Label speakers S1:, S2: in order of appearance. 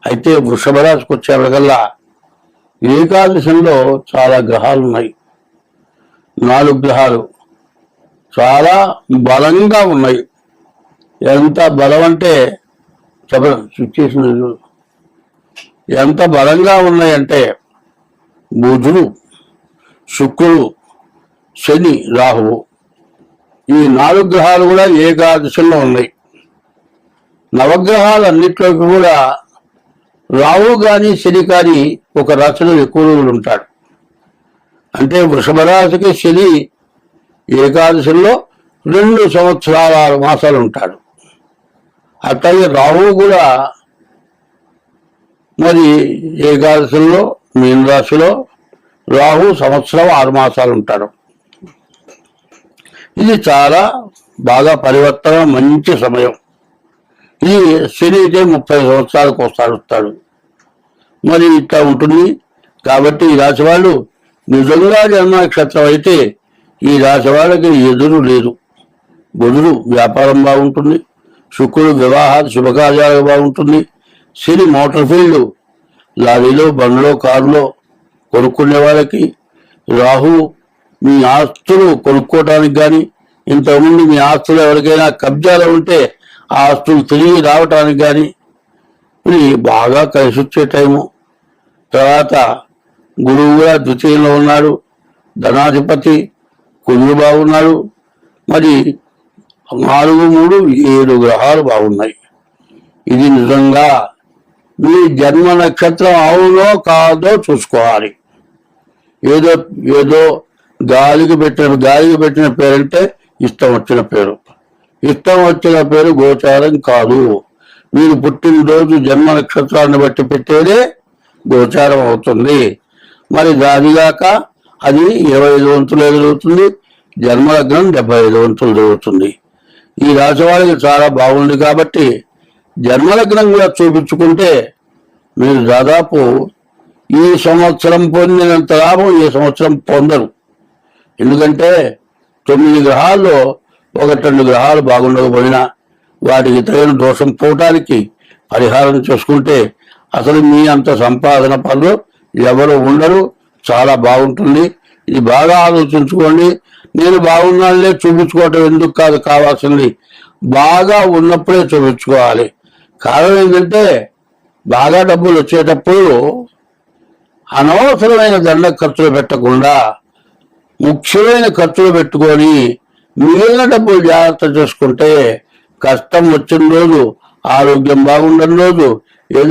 S1: అయితే వృషభ రాశికి వచ్చేవరకల్లా ఏకాదశంలో చాలా గ్రహాలు ఉన్నాయి. 4 గ్రహాలు చాలా బలంగా ఉన్నాయి. ఎంత బలం అంటే సిచ్యుయేషన్ ఎంత బలంగా ఉన్నాయంటే బుధుడు, శుక్రుడు, శని, రాహువు ఈ 4 గ్రహాలు కూడా ఏకాదశంలో ఉన్నాయి. నవగ్రహాలు అన్నిట్లోకి కూడా రాహు కానీ శని కానీ ఒక రాశిలో ఎక్కువ రోజులు ఉంటాడు. అంటే వృషభ రాశికి శని ఏకాదశంలో 2 సంవత్సరాల 6 మాసాలు ఉంటాడు. అట్లాగే రాహువు కూడా మరి ఏకాదశంలో మీన రాశిలో రాహు సంవత్సరం 6 మాసాలు ఉంటాడు. ఇది చాలా బాగా పరివర్తన మంచి సమయం. ఇది శని అయితే 30 సంవత్సరాలకు వస్తాడు. మరి ఇట్లా ఉంటుంది. కాబట్టి ఈ రాశి వాళ్ళు నిజంగా జన్మ నక్షత్రం అయితే ఈ రాశి వాళ్ళకి ఎదురు లేదు. బుధుడు వ్యాపారం బాగుంటుంది, శుక్రుడు వివాహాలు శుభకార్యాలు బాగుంటుంది, శని మోటార్ ఫీల్డ్ లారీలో బండ్లో కారులో కొనుక్కునే వాళ్ళకి, రాహు మీ ఆస్తులు కొనుక్కోవటానికి కానీ ఇంతకుముందు మీ ఆస్తులు ఎవరికైనా కబ్జాలో ఉంటే ఆ ఆస్తులు తిరిగి రావటానికి కానీ ఇది బాగా కలిసి వచ్చే టైము. తర్వాత గురువు కూడా ద్వితీయంలో ఉన్నాడు, ధనాధిపతి కుజుడు బాగున్నాడు. మరి 4, 3, 7 గ్రహాలు బాగున్నాయి. ఇది నిజంగా మీ జన్మ నక్షత్రం అవునో కాదో చూసుకోవాలి. ఏదో గాలికి పెట్టిన పేరంటే ఇష్టం వచ్చిన పేరు. ఇష్టం వచ్చిన పేరు గోచారం కాదు. మీరు పుట్టినరోజు జన్మ నక్షత్రాన్ని బట్టి పెట్టేదే గోచారం అవుతుంది. మరి దానిగాక అది 25 వంతులు ఎదురవుతుంది, జన్మలగ్నం 75 వంతులు జరుగుతుంది. ఈ రాశి వాళ్ళకి చాలా బాగుంది. కాబట్టి జన్మలగ్నం కూడా చూపించుకుంటే మీరు దాదాపు ఈ సంవత్సరం పొందినంత లాభం ఈ సంవత్సరం పొందరు. ఎందుకంటే 9 గ్రహాల్లో 1-2 గ్రహాలు బాగుండకపోయినా వాటికి తగిన దోషం పోవటానికి పరిహారం చేసుకుంటే అసలు మీ అంత సంపాదన పనులు ఎవరు ఉండరు. చాలా బాగుంటుంది. ఇది బాగా ఆలోచించుకోండి. నేను బాగున్నానులే చూపించుకోవటం ఎందుకు కాదు, కావాల్సింది బాగా ఉన్నప్పుడే చూపించుకోవాలి. కారణం ఏంటంటే బాగా డబ్బులు వచ్చేటప్పుడు అనవసరమైన దండ ఖర్చులు పెట్టకుండా ముఖ్యమైన ఖర్చులు పెట్టుకొని మిగిలిన డబ్బులు జాగ్రత్త చేసుకుంటే కష్టం వచ్చిన రోజు, ఆరోగ్యం బాగుండని రోజు,